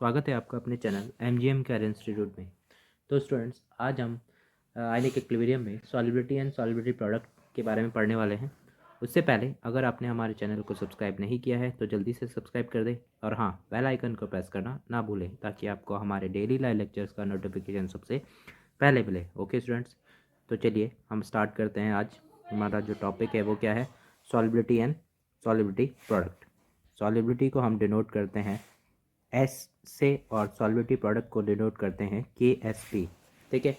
स्वागत है आपका अपने चैनल MGM कैरियर इंस्टीट्यूट में। तो स्टूडेंट्स, आज हम आइनिक एक्विलिब्रियम में सॉल्युबिलिटी एंड सॉल्युबिलिटी प्रोडक्ट के बारे में पढ़ने वाले हैं। उससे पहले अगर आपने हमारे चैनल को सब्सक्राइब नहीं किया है तो जल्दी से सब्सक्राइब कर दें और हाँ, बेल आइकन को प्रेस करना ना भूलें ताकि आपको हमारे डेली लाइव लेक्चर्स का नोटिफिकेशन सबसे पहले मिले। ओके स्टूडेंट्स, तो चलिए हम स्टार्ट करते हैं। आज हमारा जो टॉपिक है वो क्या है? Solubility and solubility product. Solubility को हम डिनोट करते हैं एस से और सॉल्युबिलिटी प्रोडक्ट को डिनोट करते हैं KSP। ठीक है,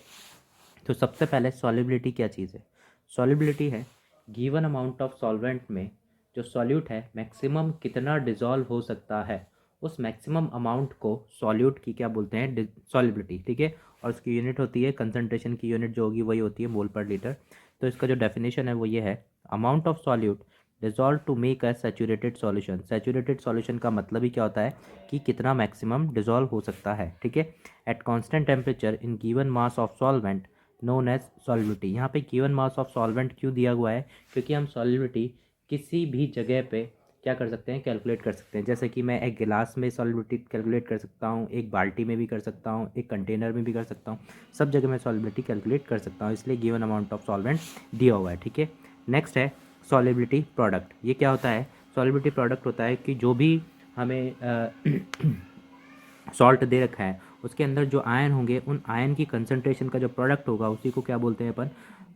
तो सबसे पहले सॉल्युबिलिटी क्या चीज़ है? सॉल्युबिलिटी है गिवन अमाउंट ऑफ सॉल्वेंट में जो सॉल्यूट है मैक्सिमम कितना डिजॉल्व हो सकता है, उस मैक्सिमम अमाउंट को सॉल्यूट की क्या बोलते हैं? सॉल्युबिलिटी। ठीक है, और उसकी यूनिट होती है, कंसंट्रेशन की यूनिट जो होगी वही होती है मोल पर लीटर। तो इसका जो डेफिनेशन है वो ये है, amount of solute dissolve to make a saturated solution. Saturated solution का मतलब ही क्या होता है कि कितना मैक्सिमम डिजॉल्व हो सकता है। ठीक है, at constant temperature in given mass of solvent known as solubility. यहाँ पे गिवन मास ऑफ सॉल्वेंट क्यों दिया हुआ है? क्योंकि हम सॉल्युबिलिटी किसी भी जगह पे क्या कर सकते हैं? कैलकुलेट कर सकते हैं। जैसे कि मैं एक गिलास में सॉल्युबिलिटी कैलकुलेट कर सकता हूँ, एक बाल्टी में भी कर सकता हूँ, एक कंटेनर में भी कर सकता हूँ, सब जगह मैं सॉल्युबिलिटी कैलकुलेट कर सकता हूँ, इसलिए गिवन अमाउंट ऑफ सॉल्वेंट दिया हुआ है। ठीक है, नेक्स्ट है सॉल्युबिलिटी प्रोडक्ट। ये क्या होता है? सॉल्युबिलिटी प्रोडक्ट होता है कि जो भी हमें सॉल्ट दे रखा है उसके अंदर जो आयन होंगे उन आयन की कंसंट्रेशन का जो प्रोडक्ट होगा उसी को क्या बोलते हैं अपन?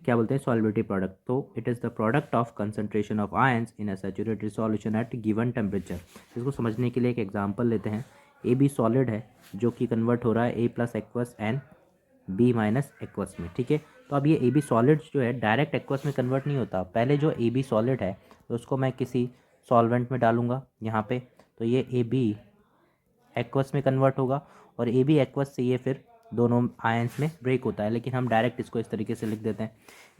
क्या बोलते हैं? Solubility product. तो it is the product of concentration of ions in a saturated solution at given temperature. इसको समझने के लिए एक एग्जांपल लेते हैं। AB सॉलिड है जो कि कन्वर्ट हो रहा है A+ aqueous and B- aqueous में। ठीक है, तो अब ये AB सॉलिड जो है डायरेक्ट एक्वस में कन्वर्ट नहीं होता। पहले जो AB सॉलिड है तो उसको मैं किसी सॉल्वेंट में डालूंगा यहाँ पे, तो ये AB एक्वस में कन्वर्ट होगा और AB एक्वस से ये फिर दोनों आयंस में ब्रेक होता है। लेकिन हम डायरेक्ट इसको इस तरीके से लिख देते हैं।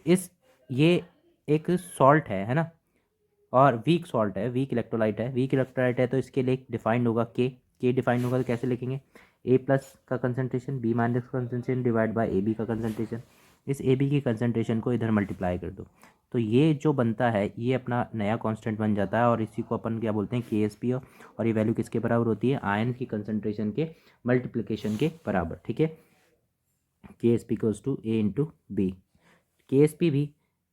इस ये एक सॉल्ट है ना, और वीक सॉल्ट है, वीक इलेक्ट्रोलाइट है। वीक इलेक्ट्रोलाइट है तो इसके लिए डिफाइंड होगा के डिफाइंड होगा। तो कैसे लिखेंगे? A+ का कंसनट्रेशन B- का कंसनट्रेशन डिवाइड बाय AB का कंसनट्रेशन। इस AB की कंसनट्रेशन को इधर मल्टीप्लाई कर दो, तो ये जो बनता है ये अपना नया कांस्टेंट बन जाता है और इसी को अपन क्या बोलते हैं? KSP। और ये वैल्यू किसके बराबर होती है? आयन की कंसनट्रेशन के मल्टीप्लिकेशन के बराबर। ठीक है, KSP equals to A into B. KSP भी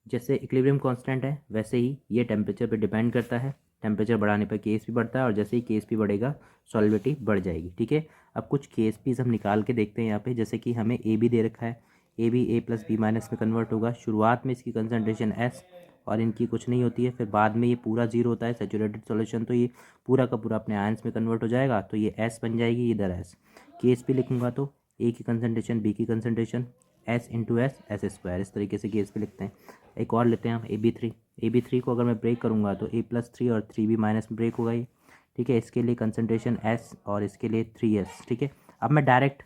जैसे इक्विलिब्रियम कांस्टेंट है वैसे ही ये टेम्परेचर पे डिपेंड करता है। टेम्परेचर बढ़ाने पर KSP बढ़ता है और जैसे ही KSP बढ़ेगा सॉल्युबिलिटी बढ़ जाएगी। ठीक है, अब कुछ KSPs हम निकाल के देखते हैं यहाँ पे। जैसे कि हमें AB दे रखा है, AB A+B- में कन्वर्ट होगा। शुरुआत में इसकी कंसनट्रेशन S और इनकी कुछ नहीं होती है, फिर बाद में ये पूरा जीरो होता है सैचुरेटेड सॉल्यूशन, तो ये पूरा का पूरा अपने आयंस में कन्वर्ट हो जाएगा। तो ये S बन जाएगी, इधर S। KSP लिखूंगा तो A की कंसनट्रेशन B की कंसनट्रेशन S × S इस तरीके से KSP लिखते हैं। एक और लेते हैं हम AB3। AB3 को अगर मैं ब्रेक करूँगा तो A+3 और 3B- में ब्रेक होगा ये। ठीक है, इसके लिए कंसनट्रेशन S और इसके लिए 3S। ठीक है, अब मैं डायरेक्ट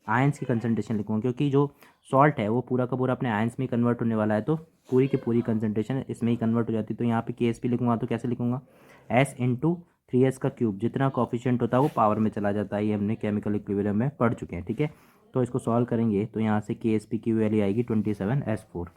आयंस की कंसनट्रेशन लिखूँगा क्योंकि जो सॉल्ट है वो पूरा का पूरा अपने आयंस में कन्वर्ट होने वाला है, तो पूरी की पूरी कंसनट्रेशन इसमें ही कन्वर्ट हो जाती है। तो यहाँ पे KSP लिखूँगा तो कैसे लिखूँगा? S × 3S का क्यूब। जितना कॉफिशिएंट होता है वो पावर में चला जाता है, ये हमने केमिकल इक्विलिब्रियम में पढ़ चुके हैं। ठीक है, तो इसको सॉल्व करेंगे तो यहाँ से KSP की वैल्यू आएगी 27S4।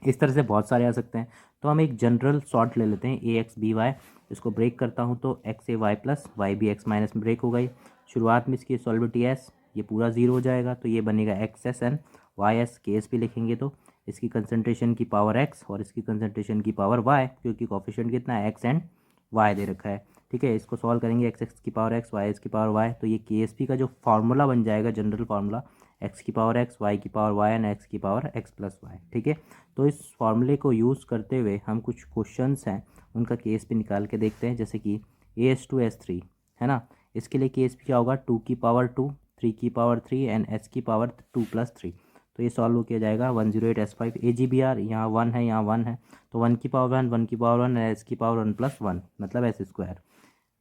इस तरह से बहुत सारे आ सकते हैं। तो हम एक जनरल सॉल्ट ले लेते हैं AXBY। इसको ब्रेक करता हूँ तो XAY+ YBX- में ब्रेक हो गई। शुरुआत में इसकी सॉल्युबिलिटी S, ये पूरा जीरो हो जाएगा तो ये बनेगा XSN YS। KSP लिखेंगे तो इसकी कंसनट्रेशन की पावर X और इसकी कंसनट्रेशन की पावर Y, क्योंकि कॉफिशिएंट कितना है? X एंड Y दे रखा है। ठीक है, इसको सॉल्व करेंगे x की पावर x y की पावर y, तो ये KSP का जो फार्मूला बन जाएगा जनरल फार्मूला, x की पावर x y की पावर y एंड x की पावर x+y। ठीक है, तो इस फार्मूले को यूज़ करते हुए हम कुछ क्वेश्चंस हैं उनका KSP निकाल के देखते हैं। जैसे कि AS2S3 है ना, इसके लिए KSP क्या होगा? 2 की पावर 2, 3 की पावर 3 एंड S की पावर 2+3। तो ये सॉल्व किया जाएगा 108S5। AgBr यहाँ 1 है, यहाँ 1 है, तो 1 की पावर 1, 1 की पावर 1 S की पावर 1+1 मतलब S²।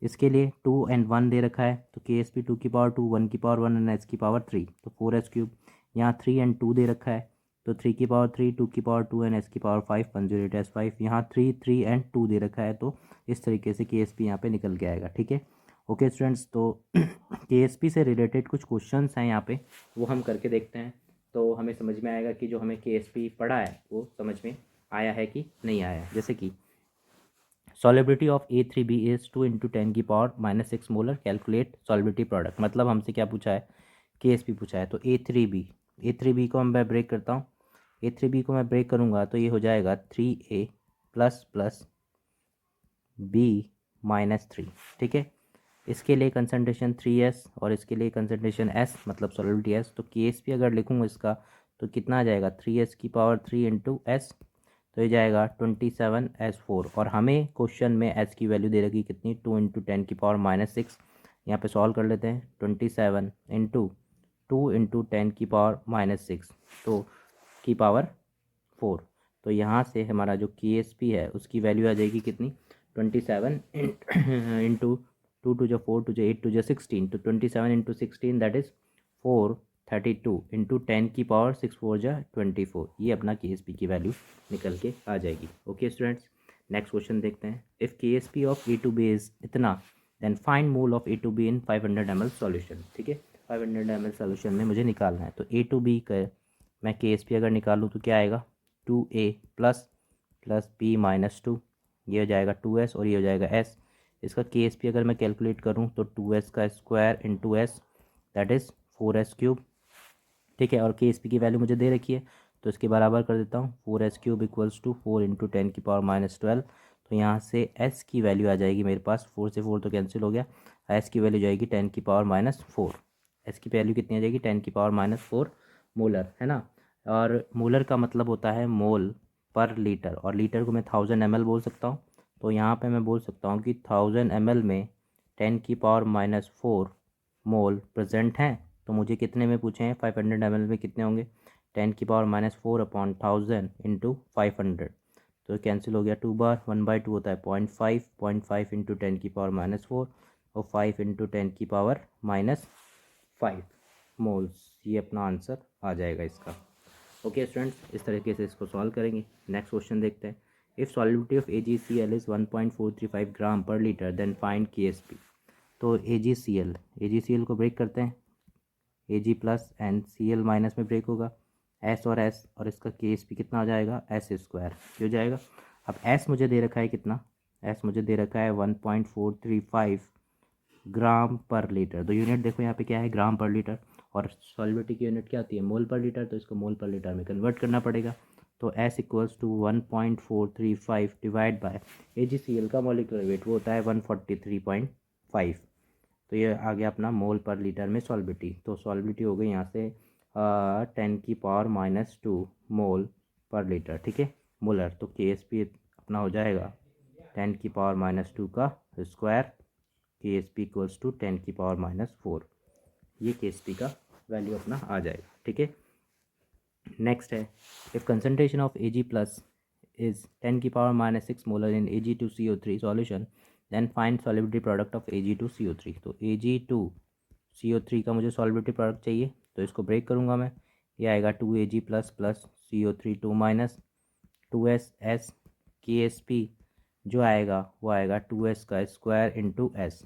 इसके लिए 2 एंड 1 दे रखा है तो KSP 2 की पावर 2, 1 की पावर 1 एंड S की पावर 3, तो 4S³। यहाँ 3 एंड 2 दे रखा है तो 3 की पावर 3, 2 की पावर 2 एंड S की पावर 5, 108S5। यहाँ 3, 3 एंड 2 दे रखा है तो इस तरीके से KSP यहाँ पे निकल के आएगा। ठीक है, ओके स्टूडेंट्स, तो KSP से रिलेटेड कुछ क्वेश्चंस हैं यहाँ पे, वो हम करके देखते हैं तो हमें समझ में आएगा कि जो हमें KSP पढ़ा है वो समझ में आया है कि नहीं आया है। जैसे कि solubility of A3B is 2 into 10 की power -6 molar, calculate solubility product. मतलब हमसे क्या पूछा है, KSP पूछा है। तो A3B को मैं ब्रेक करता हूँ। A3B को मैं ब्रेक करूँगा तो ये हो जाएगा 3A प्लस प्लस B -3। ठीक है, इसके लिए कंसनट्रेशन 3S और इसके लिए कंसनट्रेशन S, मतलब सॉलिबिलिटी S। तो KSP अगर लिखूँगा इसका तो कितना आ जाएगा, 3S की पावर 3 इंटू S, तो ये जाएगा 27S4। और हमें क्वेश्चन में S की वैल्यू दे रखी कितनी, 2 इंटू 10 की पावर -6। यहाँ पे सॉल्व कर लेते हैं, 27 इंटू 2 इंटू 10 की पावर -6 तो की पावर 4। तो यहाँ से हमारा जो KSP है उसकी वैल्यू आ जाएगी कितनी, 27 इंटू 2 टू जो 4 टू जो 8 टू जो 16, तो 27 इंटू 16 दैट इज़ 432 इंटू 10 की पावर 6 4 जा 24। ये अपना KSP की वैल्यू निकल के आ जाएगी। ओके स्टूडेंट्स, नेक्स्ट क्वेश्चन देखते हैं। If KSP of A2B is इतना, then find mole of A2B in 500 ml solution. ठीक है, 500 ml सॉल्यूशन में मुझे निकालना है। तो A2B का मैं KSP अगर निकालूँ तो क्या आएगा, 2A प्लस प्लस B -2, ये हो जाएगा 2S और ये हो जाएगा S। इसका KSP अगर मैं कैलकुलेट करूँ तो 2S का square into S that is 4S cube. ठीक है, और KSP की वैल्यू मुझे दे रखी है तो इसके बराबर कर देता हूँ, 4S cube equals to 4 into 10 की पावर -12। तो यहाँ से S की वैल्यू आ जाएगी मेरे पास, 4 से 4 तो कैंसिल हो गया, S की वैल्यू जाएगी 10 की पावर -4। S की वैल्यू कितनी आ जाएगी, 10 की पावर -4 मोलर, है ना। और मोलर का मतलब होता है मोल पर लीटर, और लीटर को मैं 1000 ml बोल सकता हूँ। तो यहाँ पे मैं बोल सकता हूँ कि 1000 ml में 10 की पावर -4 मोल प्रेजेंट हैं। तो मुझे कितने में पूछे हैं, 500 ml में कितने होंगे, 10 की पावर -4 अपॉन 1000 इंटू 500। तो कैंसिल हो गया, 2 बार 1/2 होता है 0.5 इंटू 10 की पावर -4 और 5 इंटू 10 की पावर -5 मोल्स। ये अपना आंसर आ जाएगा इसका। ओके स्टूडेंट्स, इस तरीके से इसको सॉल्व करेंगे। नेक्स्ट क्वेश्चन देखते हैं। If solubility of AgCl is 1.435 ग्राम पर लीटर देन फाइंड KSP। तो AgCl को ब्रेक करते हैं, Ag plus and Cl minus में ब्रेक होगा, S और S, और इसका KSP कितना हो जाएगा, S² हो जाएगा। अब S मुझे दे रखा है कितना, S मुझे दे रखा है 1.435 ग्राम पर लीटर। तो यूनिट देखो यहाँ पे क्या है, ग्राम पर लीटर, और सॉल्युबिलिटी की यूनिट क्या आती है, मोल पर लीटर। तो इसको मोल पर लीटर में कन्वर्ट करना पड़ेगा। तो S equals to 1.435 divide by AgCl का मॉलिक्यूलर वेट वो होता है 143.5। तो ये आ गया अपना मोल पर लीटर में सॉल्बिलिटी। तो सॉल्बिलिटी हो गई यहाँ से 10 की पावर -2 मोल पर लीटर। ठीक है, मोलर। तो KSP अपना हो जाएगा 10 की पावर -2 का स्क्वायर, KSP इक्वल्स टू 10 की पावर -4। ये KSP का वैल्यू अपना आ जाएगा। ठीक है, नेक्स्ट है, if concentration of Ag plus is 10 की पावर -6 मोलर इन Ag2CO3 solution, then find solubility product of Ag2CO3। तो Ag2CO3 का मुझे सॉलिबिलिटी प्रोडक्ट चाहिए, तो इसको ब्रेक करूँगा मैं। ये आएगा 2Ag plus plus CO3 2 minus 2SS। KSP जो आएगा वो आएगा 2S का स्क्वायर इंटू S,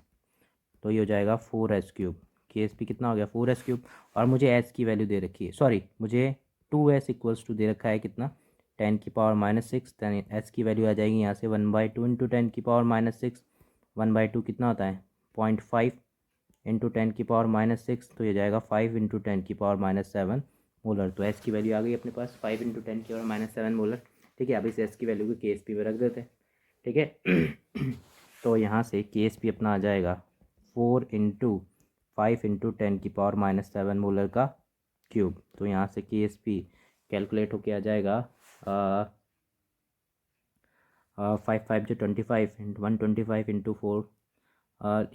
तो ये हो जाएगा 4S क्यूब। KSP कितना हो गया, 4S क्यूब। और मुझे S की वैल्यू दे रखी है, सॉरी मुझे 2S इक्वल्स टू दे रखा है कितना, 10 की पावर -6। दैन S की वैल्यू आ जाएगी यहाँ से 1/2 इंटू 10 की पावर -6। 1/2 कितना होता है, 0.5 इंटू 10 की पावर -6। तो ये जाएगा 5 इंटू 10 की पावर -7 मोलर। तो S की वैल्यू आ गई अपने पास 5 इंटू 10 की पावर -7 मोलर। ठीक है, अब इस S की वैल्यू को KSP में रख देते हैं। ठीक है तो यहाँ से KSP अपना आ जाएगा 4 इंटू 5 इंटू 10 की पावर -7 मोलर का क्यूब। तो यहाँ से KSP कैलकुलेट होके आ जाएगा 5 5 जो 25 इंटू 125 इंटू 4,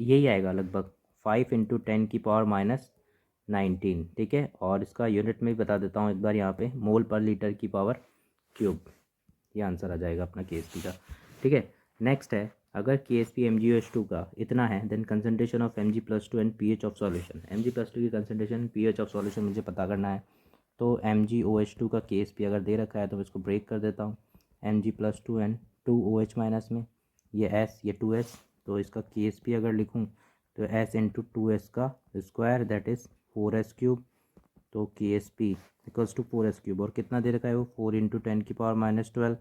यही आएगा लगभग 5 इंटू 10 की पावर -19। ठीक है, और इसका यूनिट में बता देता हूँ एक बार, यहाँ पे मोल पर लीटर की पावर क्यूब। ये आंसर आ जाएगा अपना KSP का। ठीक है, नेक्स्ट है, अगर KSP MgOH2 का इतना है, then concentration of Mg+2 and pH of solution. Mg+2 की कंसनट्रेशन, pH ऑफ सॉल्यूशन मुझे पता करना है। तो MgOH2 का KSP अगर दे रखा है तो मैं इसको ब्रेक कर देता हूँ, Mg+2 एंड 2OH माइनस में, ये S ये 2S। तो इसका KSP अगर लिखूँ तो S इंटू 2S का square that is 4S cube. तो KSP equals to 4S cube, और कितना दे रखा है वो 4 इंटू 10 की पावर -12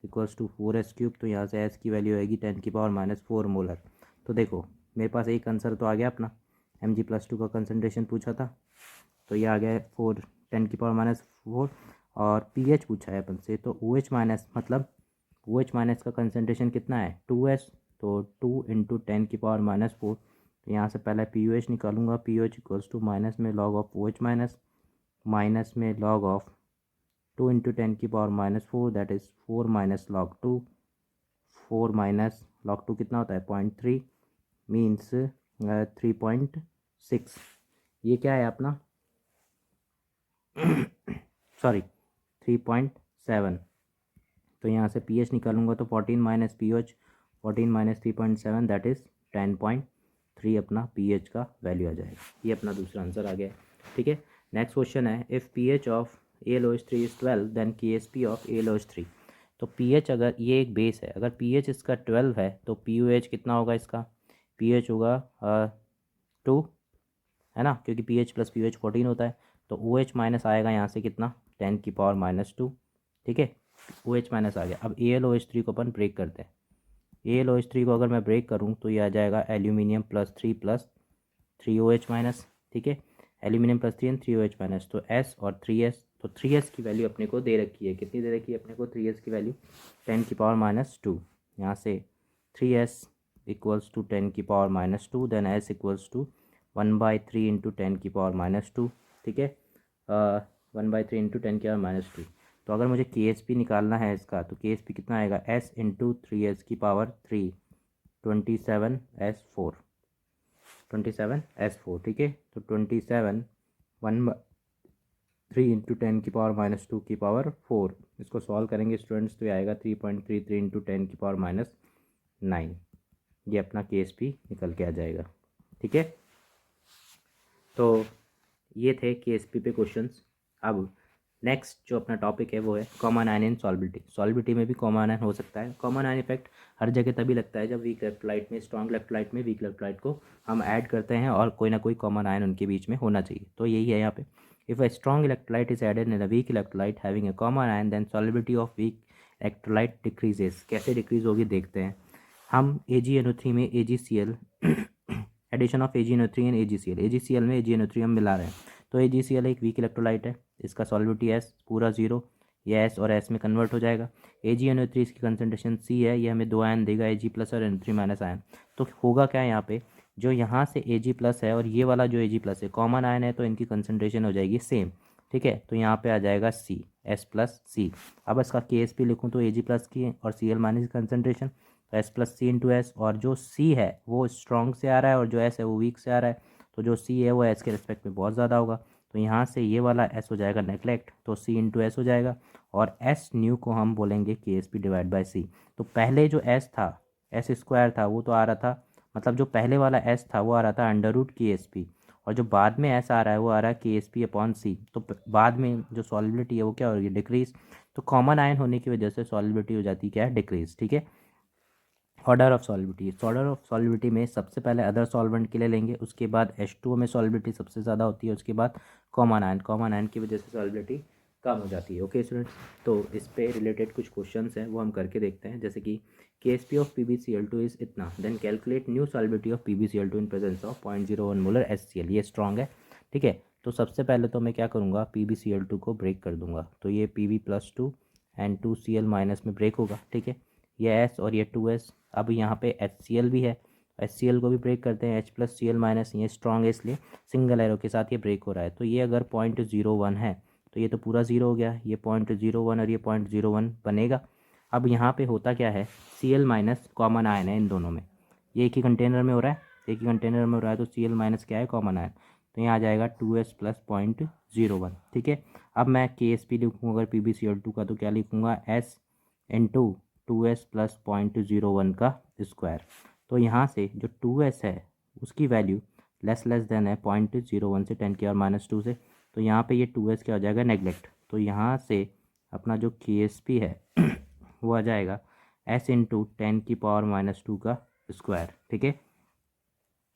इक्वल्स टू 4s³। तो यहाँ से s की वैल्यू आएगी 10⁻⁻⁴ मोलर। तो देखो मेरे पास एक आंसर तो आ गया अपना, Mg+2 का कंसनट्रेशन पूछा था तो ये आ गया 10⁻⁴। और pH पूछा है अपन से, तो OH माइनस मतलब OH माइनस का कंसनट्रेशन कितना है 2s, तो 2 × 10⁻⁴। तो यहाँ से पहले POH निकालूंगा, POH इक्वल्स टू माइनस में log of OH minus, minus में log of 2 × 10⁻⁴, that is 4 minus log 2। 4 minus log 2 कितना होता है 0.3, मीन्स 3.6। ये क्या है अपना सॉरी 3.7। तो यहाँ से pH निकालूंगा तो 14 minus POH, 14 minus 3.7 that is 10.3 अपना pH का वैल्यू आ जाएगा। ये अपना दूसरा आंसर आ गया है। ठीक है, नेक्स्ट क्वेश्चन है, if pH of AlOH3 is 12 then KSP of AlOH3। तो pH अगर ये एक बेस है, अगर pH इसका 12 है तो POH कितना होगा इसका, pH होगा 2 है ना, क्योंकि pH प्लस POH 14 होता है। तो OH माइनस आएगा यहाँ से कितना 10⁻⁻²। ठीक है, OH माइनस आ गया। अब AlOH3 को अपन ब्रेक करते हैं। AlOH3 को अगर मैं ब्रेक करूँ तो ये आ जाएगा एल्यूमिनियम +3 3OH माइनस। ठीक है, एल्यूमिनियम +3 एंड 3OH माइनस, तो S और 3s। तो 3s की वैल्यू अपने को दे रखी है, कितनी दे रखी है अपने को 3s की वैल्यू 10⁻⁻²। यहाँ से 3s equals to 10⁻⁻², then s equals to 1/3 × 10⁻⁻²। ठीक है, 1/3 × 10⁻⁻²। तो अगर मुझे KSP निकालना है इसका, तो KSP कितना आएगा s × 3s⁻3 27s4, 27s4। ठीक है, तो 27 1/3 × 10⁻⁻²⁴। इसको सॉल्व करेंगे स्टूडेंट्स तो ये आएगा 3.33 × 10⁻⁹। ये अपना KSP निकल के आ जाएगा। ठीक है, तो ये थे KSP पे क्वेश्चंस। अब नेक्स्ट जो अपना टॉपिक है वो है कॉमन आयन इन सॉल्बिलिटी। सॉल्बिलिटी में भी कॉमन आयन हो सकता है। कॉमन आयन इफेक्ट हर जगह तभी लगता है जब वीक इलेक्ट्रोलाइट में स्ट्रॉन्ग इलेक्ट्रोलाइट में वीक इलेक्ट्रोलाइट को हम ऐड करते हैं और कोई ना कोई कॉमन आयन उनके बीच में होना चाहिए। तो यही है यहाँ पे, if a strong electrolyte is added in a weak electrolyte having a common ion then solubility of weak electrolyte decreases. कैसे डिक्रीज होगी देखते हैं हम। AgNO3 में AgCl addition of AgNO3 and AgCl में AgNO3 हम मिला रहे हैं, तो AgCl एक वीक इलेक्ट्रोलाइट है, इसका सॉल्बिलिटी S पूरा 0, ये S और S में कन्वर्ट हो जाएगा। AgNO3 इसकी कंसनट्रेशन C है, ये हमें 2 आयन देगा Ag+ और NO3- आयन। तो होगा क्या यहाँ पे, जो यहाँ से Ag+ है और ये वाला जो Ag+ है कॉमन आयन है, तो इनकी कंसनट्रेशन हो जाएगी सेम। ठीक है, तो यहाँ पे आ जाएगा C, S+C। अब इसका KSP लिखूँ तो Ag+ की और Cl- की कंसनट्रेशन, तो S+C × S, और जो C है वो स्ट्रॉन्ग से आ रहा है और जो S है वो वीक से आ रहा है, तो जो C है वो S के रिस्पेक्ट में बहुत ज़्यादा होगा। तो यहाँ से ये वाला S हो जाएगा नेगलेक्ट, तो C × S हो जाएगा, और S न्यू को हम बोलेंगे KSP/C। तो पहले जो S था, S² था, वो तो आ रहा था, मतलब जो पहले वाला S था वो आ रहा था √KSP, और जो बाद में S आ रहा है वो आ रहा है KSP/C। तो बाद में जो सॉल्बिलिटी है वो क्या होगी डिक्रीज। तो कॉमन आयन होने की वजह से सॉल्बिलिटी हो जाती है क्या है डिक्रीज। ठीक है, ऑर्डर ऑफ सॉल्बिलिटी। ऑर्डर ऑफ सॉल्बिलिटी में सबसे पहले अदर सॉल्वेंट के लिए लेंगे, उसके बाद H2O में सॉल्बिलिटी सबसे ज़्यादा होती है, उसके बाद कॉमन आयन की वजह से सॉल्बिलिटी कम हो जाती है। ओके स्टूडेंट्स, तो इस पे रिलेटेड कुछ क्वेश्चंस हैं वो हम करके देखते हैं, जैसे कि KSP ऑफ PbCl2 इज़ इतना, then calculate new solubility of PbCl2 in presence of 0.01 molar HCl। ये स्ट्रॉन्ग है। ठीक है, तो सबसे पहले तो मैं क्या करूँगा PbCl2 को ब्रेक कर दूंगा, तो ये Pb+2 एंड 2Cl- में ब्रेक होगा। ठीक है, ये S और ये 2S। अब यहाँ पे HCl भी है, HCl को भी ब्रेक करते हैं, H+Cl-, ये स्ट्रॉन्ग है इसलिए सिंगल एरो के साथ ये ब्रेक हो रहा है। तो ये अगर 0.01 है तो ये तो पूरा 0 हो गया, ये 0.01 और ये 0.01 बनेगा। अब यहाँ पे होता क्या है, Cl- कॉमन आयन है इन दोनों में, ये एक ही कंटेनर में हो रहा है, एक ही कंटेनर में हो रहा है, तो Cl- क्या है कॉमन आयन, तो यहाँ आ जाएगा 2S + 0.01। ठीक है, अब मैं KSP लिखूँ अगर PbCl2 का, तो क्या लिखूँगा S × 2S + 0.01 का स्क्वायर। तो यहाँ से जो 2S है उसकी वैल्यू लेस देन है 0.01 से 10⁻⁻² से, तो यहाँ पे ये 2S क्या हो जाएगा नेगलेक्ट। तो यहाँ से अपना जो KSP है वो आ जाएगा S × 10⁻⁻² का स्क्वायर। ठीक है,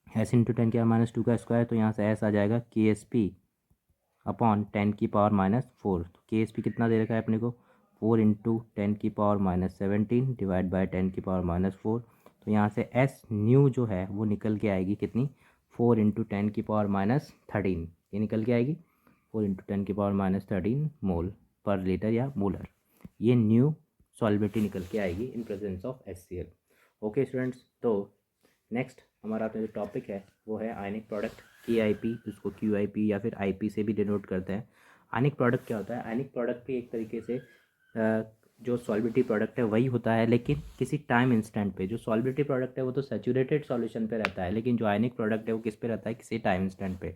S × 10⁻⁻² का स्क्वायर, तो यहाँ से S आ जाएगा KSP/10⁻⁴। तो KSP कितना दे रखा है अपने को 4 × 10⁻17 डिवाइड बाय 10⁻4। तो यहाँ से एस न्यू जो है वो निकल के आएगी कितनी, 4 × 10⁻13, ये निकल के आएगी 4 × 10⁻13 मोल पर लीटर या मोलर। ये न्यू सॉल्बिलिटी निकल के आएगी इन presence of HCl। Okay students, तो नेक्स्ट हमारा जो टॉपिक है वो है आयनिक प्रोडक्ट, KIP, उसको QIP या फिर IP से भी डिनोट करते हैं। आयनिक प्रोडक्ट क्या होता है? आयनिक प्रोडक्ट भी एक तरीके से जो सॉल्बिलिटी प्रोडक्ट है वही होता है, लेकिन किसी टाइम इंस्टेंट पे। जो सॉल्बिलिटी प्रोडक्ट है वो तो सैचुरेटेड सॉल्यूशन पे रहता है, लेकिन जो आयनिक प्रोडक्ट है वो किस पे रहता है, किसी टाइम इंस्टेंट पे।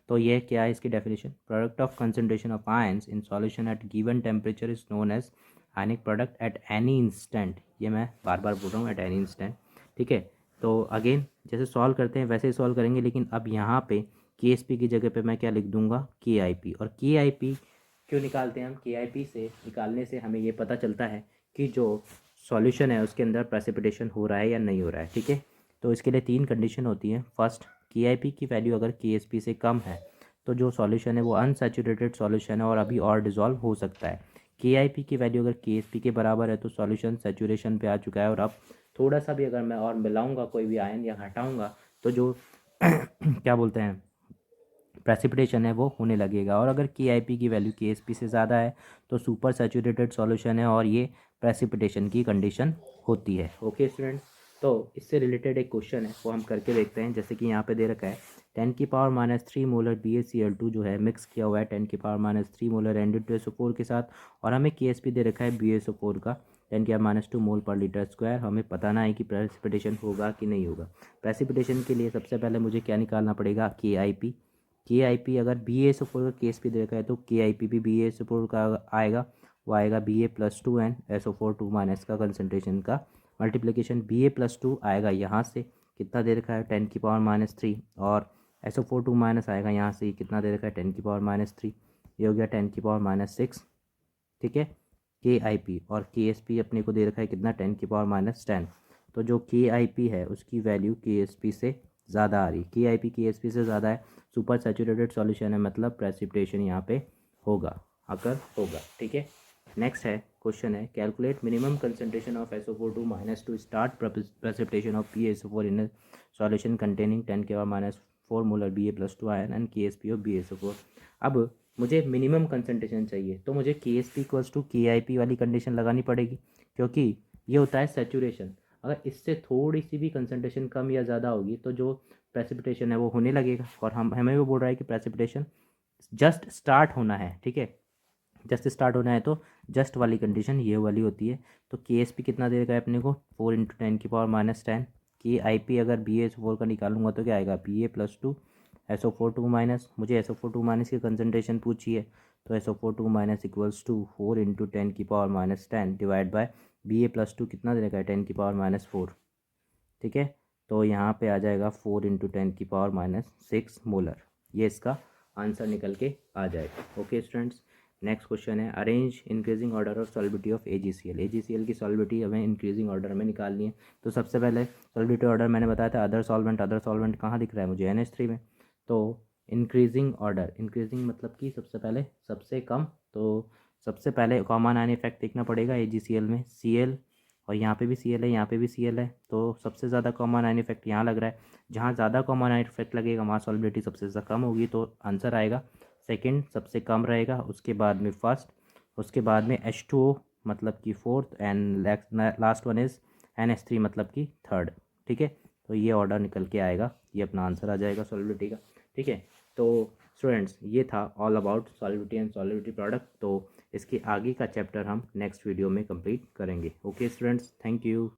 तो ये क्या है इसकी definition? Product of concentration of ions in solution at given temperature is known as ionic product at any instant. ये मैं बार बार बोल रहा हूँ, एट एनी इंस्टेंट, ठीक है। तो अगेन जैसे सॉल्व करते हैं वैसे ही सॉल्व करेंगे, लेकिन अब यहाँ पे KSP की जगह पे मैं क्या लिख दूंगा, KIP। और KIP क्यों निकालते हैं हम? KIP से निकालने से हमें ये पता चलता है कि जो सॉल्यूशन है उसके अंदर प्रेसिपिटेशन हो रहा है या नहीं हो रहा है, ठीक है। तो इसके लिए 3 कंडीशन होती हैं। फर्स्ट, KIP की वैल्यू अगर KSP से कम है तो जो सॉल्यूशन है वो अनसैचुरेटेड सॉल्यूशन है और अभी और डिज़ोल्व हो सकता है। KIP की वैल्यू अगर KSP के बराबर है तो सॉल्यूशन सैचुरेशन पे आ चुका है, और अब थोड़ा सा भी अगर मैं और मिलाऊंगा कोई भी आयन या हटाऊंगा तो जो क्या बोलते हैं प्रेसिपिटेशन है वो होने लगेगा। और अगर KIP की वैल्यू KSP से ज़्यादा है तो सुपर सैचुरेटेड सॉल्यूशन है और ये प्रेसिपिटेशन की कंडीशन होती है। ओके स्टूडेंट्स, तो इससे रिलेटेड एक क्वेश्चन है वो हम करके देखते हैं। जैसे कि यहाँ पे दे रखा है 10⁻³ मोलर BaCl2 जो है मिक्स किया हुआ है 10⁻³ मोलर N2SO4 के साथ, और हमें KSP दे रखा है BaSO4 का 10⁻² मोल पर लीटर स्क्वायर। हमें बताना है कि प्रेसिपिटेशन होगा कि नहीं होगा। प्रेसिपिटेशन के लिए सबसे पहले मुझे क्या निकालना पड़ेगा, KIP अगर BaSO4 का KSP दे रखा है तो KIP भी BaSO4 का आएगा, वो आएगा Ba+2 SO4 2- का कंसनट्रेशन का मल्टीप्लिकेशन Ba+2 आएगा यहाँ से, कितना दे रखा है 10⁻³ और SO4 2- आएगा यहाँ से, कितना दे रखा है 10⁻³, ये हो गया 10⁻6, ठीक है। KIP और KSP अपने को दे रखा है कितना 10⁻10। तो जो KIP है उसकी वैल्यू KSP से ज़्यादा आ रही, KIP KSP से ज़्यादा है, सुपर सैचुरेटेड सॉल्यूशन है, मतलब प्रेसिपिटेशन यहाँ पे होगा, अगर होगा, ठीक है। नेक्स्ट है क्वेश्चन है calculate minimum concentration of SO4 2- to start precipitation of BaSO4 in solution containing 10⁻⁴ molar Ba+2 ion and KSP of BaSO4। अब मुझे मिनिमम कंसंट्रेशन चाहिए तो मुझे KSP = KIP वाली कंडीशन लगानी पड़ेगी, क्योंकि ये होता है सैचुरेशन। अगर इससे थोड़ी सी भी कंसंट्रेशन कम या ज़्यादा होगी तो जो प्रेसिपिटेशन है वो होने लगेगा, और हमें वो बोल रहा है कि प्रेसिपिटेशन जस्ट स्टार्ट होना है, ठीक है। जस्ट स्टार्ट होना है तो जस्ट वाली कंडीशन ये वाली होती है। तो KSP कितना दे रखा है अपने को 4 × 10⁻10। KIP अगर BaSO4 का निकालूंगा तो क्या आएगा Ba+2 SO4 2-, मुझे SO4 2- की कंसनट्रेशन पूछी है, तो SO4 2- = 4 × 10⁻10 डिवाइड बाय Ba+2 कितना दे रखा है 10⁻4, ठीक है। तो यहाँ पे आ जाएगा 4 × 10⁻6 मोलर, ये इसका आंसर निकल के आ जाएगा। ओके स्टूडेंट्स, नेक्स्ट क्वेश्चन है arrange increasing order of solubility of AgCl की सॉल्बिलिटी हमें इंक्रीजिंग ऑर्डर में निकालनी है। तो सबसे पहले सॉल्बिलिटी ऑर्डर मैंने बताया था अदर सॉल्वेंट कहाँ दिख रहा है मुझे, NH3 में। तो इंक्रीजिंग ऑर्डर, इंक्रीजिंग मतलब कि सबसे पहले सबसे कम, तो सबसे पहले कॉमन आयन इफेक्ट देखना पड़ेगा AgCl में, Cl, और यहाँ पे भी Cl है, यहाँ पे भी Cl है, तो सबसे ज़्यादा कॉमन आयन इफेक्ट यहाँ लग रहा है। जहाँ ज़्यादा कॉमन आयन इफेक्ट लगेगा वहाँ सॉल्बिलिटी सबसे ज़्यादा कम होगी, तो आंसर आएगा सेकंड सबसे कम रहेगा, उसके बाद में फर्स्ट, उसके बाद में H2O मतलब कि fourth, and last one is NH3 मतलब कि थर्ड, ठीक है। तो ये ऑर्डर निकल के आएगा, ये अपना आंसर आ जाएगा सॉल्बिलिटी का, ठीक है। तो स्टूडेंट्स ये था ऑल अबाउट सॉल्बिलिटी एंड सॉल्बिलिटी प्रोडक्ट। तो इसके आगे का चैप्टर हम नेक्स्ट वीडियो में कंप्लीट करेंगे। Okay students, thank you.